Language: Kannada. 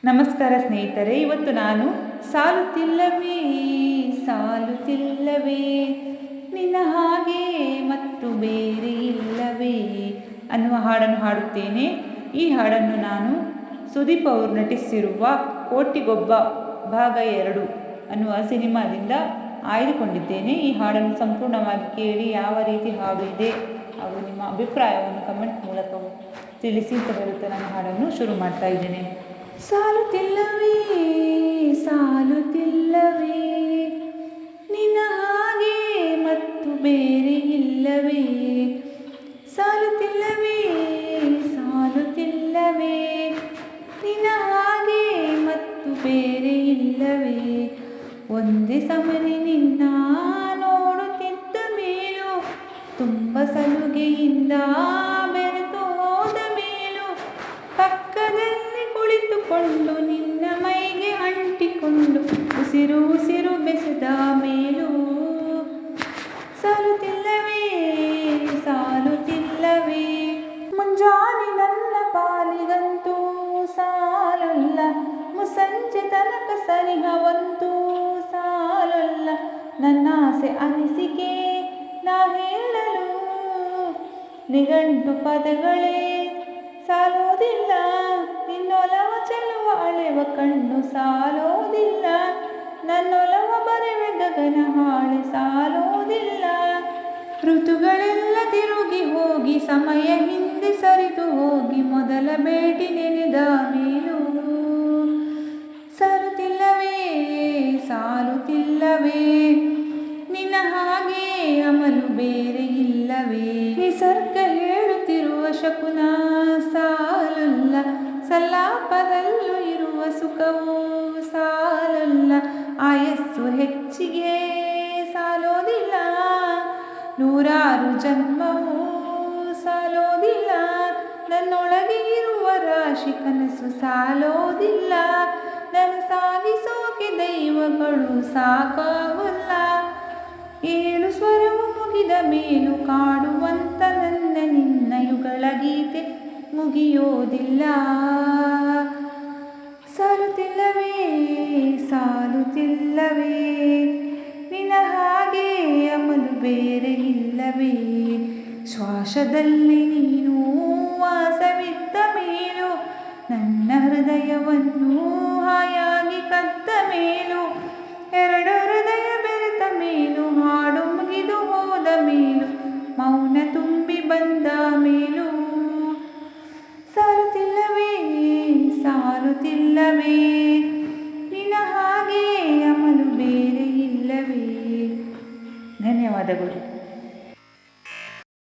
ನಮಸ್ಕಾರ ಸ್ನೇಹಿತರೆ, ಇವತ್ತು ನಾನು ಸಾಲುತ್ತಿಲ್ಲವೇ ಸಾಲುತ್ತಿಲ್ಲವೇ ನಿನ್ನ ಹಾಗೆ ಮತ್ತು ಬೇರೆ ಇಲ್ಲವೇ ಅನ್ನುವ ಹಾಡನ್ನು ಹಾಡುತ್ತೇನೆ. ಈ ಹಾಡನ್ನು ನಾನು ಸುದೀಪ್ ಅವರು ನಟಿಸಿರುವ ಕೋಟಿಗೊಬ್ಬ ಭಾಗ 2 ಅನ್ನುವ ಸಿನಿಮಾದಿಂದ ಆಯ್ದುಕೊಂಡಿದ್ದೇನೆ. ಈ ಹಾಡನ್ನು ಸಂಪೂರ್ಣವಾಗಿ ಕೇಳಿ ಯಾವ ರೀತಿ ಹಾಡು ಇದೆ ಹಾಗೂ ನಿಮ್ಮ ಅಭಿಪ್ರಾಯವನ್ನು ಕಮೆಂಟ್ ಮೂಲಕ ತಿಳಿಸಿ ಅಂತ ಹೇಳುತ್ತಾ ನಾನು ಹಾಡನ್ನು ಶುರು ಮಾಡ್ತಾ ಇದ್ದೇನೆ. ಸಾಲುತ್ತಿಲ್ಲವೇ ಸಾಲುತ್ತಿಲ್ಲವೇ ನಿನ್ನ ಹಾಗೆ ಮತ್ತು ಬೇರೆ ಇಲ್ಲವೇ ಸಾಲುತ್ತಿಲ್ಲವೇ ಸಾಲುತ್ತಿಲ್ಲವೇ ನಿನ್ನ ಹಾಗೆ ಮತ್ತು ಬೇರೆ ಇಲ್ಲವೇ ಒಂದೇ ಸಮನೆ ನಿನ್ನ ನೋಡುತ್ತಿದ್ದ ಮೇಲೂ ತುಂಬ ಸಲುಗೆಯಿಂದ ಬೆರೆತು ಹೋದ ಮೇಲೂ ಪಕ್ಕದಲ್ಲಿ ಕುಳಿತುಕೊಂಡು ನಿನ್ನ ಮೈಗೆ ಅಂಟಿಕೊಂಡು ಉಸಿರು ಉಸಿರು ಬೆಸೆದ ಮೇಲೂ ಸಾಲುತ್ತಿಲ್ಲವೇ ಸಾಲುತ್ತಿಲ್ಲವೇ ಮುಂಜಾನೆ ನನ್ನ ಪಾಲಿಗಂತೂ ಸಾಲಲ್ಲ, ಮುಸ್ಸಂಜೆ ತನಕ ಸನಿಹವಂತೂ ಸಾಲಲ್ಲ. ನನ್ನ ಆಸೆ ಅನಿಸಿಕೆ ನಾ ಹೇಳಲು ನಿಘಂಟು ಪದಗಳೇ ಸಾಲೋದಿಲ್ಲ. ನಿನ್ನೊಲವ ಚೆಲುವ ಅಳೆವ ಕಣ್ಣು ಸಾಲೋದಿಲ್ಲ. ನನ್ನೊಲವ ಬರೆವೆ ಗಗನ ಹಾಳೆ ಸಾಲೋದಿಲ್ಲ. ಋತುಗಳೆಲ್ಲ ತಿರುಗಿ ಹೋಗಿ ಸಮಯ ಹಿಂದೆ ಸರಿದು ಹೋಗಿ ಮೊದಲ ಭೇಟಿ ನೆನೆದ ಮೇಲೂ ಸಾಲುತ್ತಿಲ್ಲವೇ ಸಾಲುತ್ತಿಲ್ಲವೇ ನಿನ್ನ ಹಾಗೆ ಅಮಲು ಬೇರೆ ಇಲ್ಲವೇ ನಿಸರ್ಗ ಹೇಳುತ್ತಿರುವ ಶಕುನ ಸಾಲಲ್ಲ, ಸಲ್ಲಾಪದಲ್ಲೂ ಇರುವ ಸುಖವೂ ಸಾಲಲ್ಲ. ಆಯಸ್ಸು ಹೆಚ್ಚಿಗೆ ಸಾಲೋದಿಲ್ಲ, ನೂರಾರು ಜನ್ಮವೂ ಸಾಲೋದಿಲ್ಲ. ನನ್ನೊಳಗೆ ಇರುವ ರಾಶಿ ಕನಸು ಸಾಲೋದಿಲ್ಲ. ನನ್ನ ಸಾಗಿಸೋಕೆ ದೈವಗಳು ಸಾಕಾಗಲ್ಲ. 7 ಸ್ವರವು ಮುಗಿದ ಮೇಲೂ ಕಾಡುವಂತ ನನ್ನ ನಿನ್ನ ಯುಗಳ ಗೀತೆ ಮುಗಿಯೋದಿಲ್ಲ. ಸಾಲುತ್ತಿಲ್ಲವೇ ಸಾಲುತ್ತಿಲ್ಲವೇ ನಿನ್ನ ಹಾಗೆ ಅಮಲು ಬೇರೆ ಇಲ್ಲವೇ ಶ್ವಾಸದಲ್ಲಿ ನೀನು ವಾಸವಿದ್ದ ಮೇಲೂ ನನ್ನ ಹೃದಯವನ್ನು ಹಾಯಾಗಿ ಕದ್ದ ಮೇಲೂ ಎರಡು ಹೃದಯ ಬೆರೆತ ಮೇಲೂ ಹಾಡು ಮುಗಿದು ಹೋದ ಮೇಲೂ ಮೌನ ತುಂಬಿ ಬಂದ ಮೇಲೂ ಸಾಲುತ್ತಿಲ್ಲವೇ ಸಾಲುತ್ತಿಲ್ಲವೇ ನಿನ್ನ ಹಾಗೆ ಅಮಲು ಬೇರೆ ಇಲ್ಲವೇ. ಧನ್ಯವಾದಗಳು.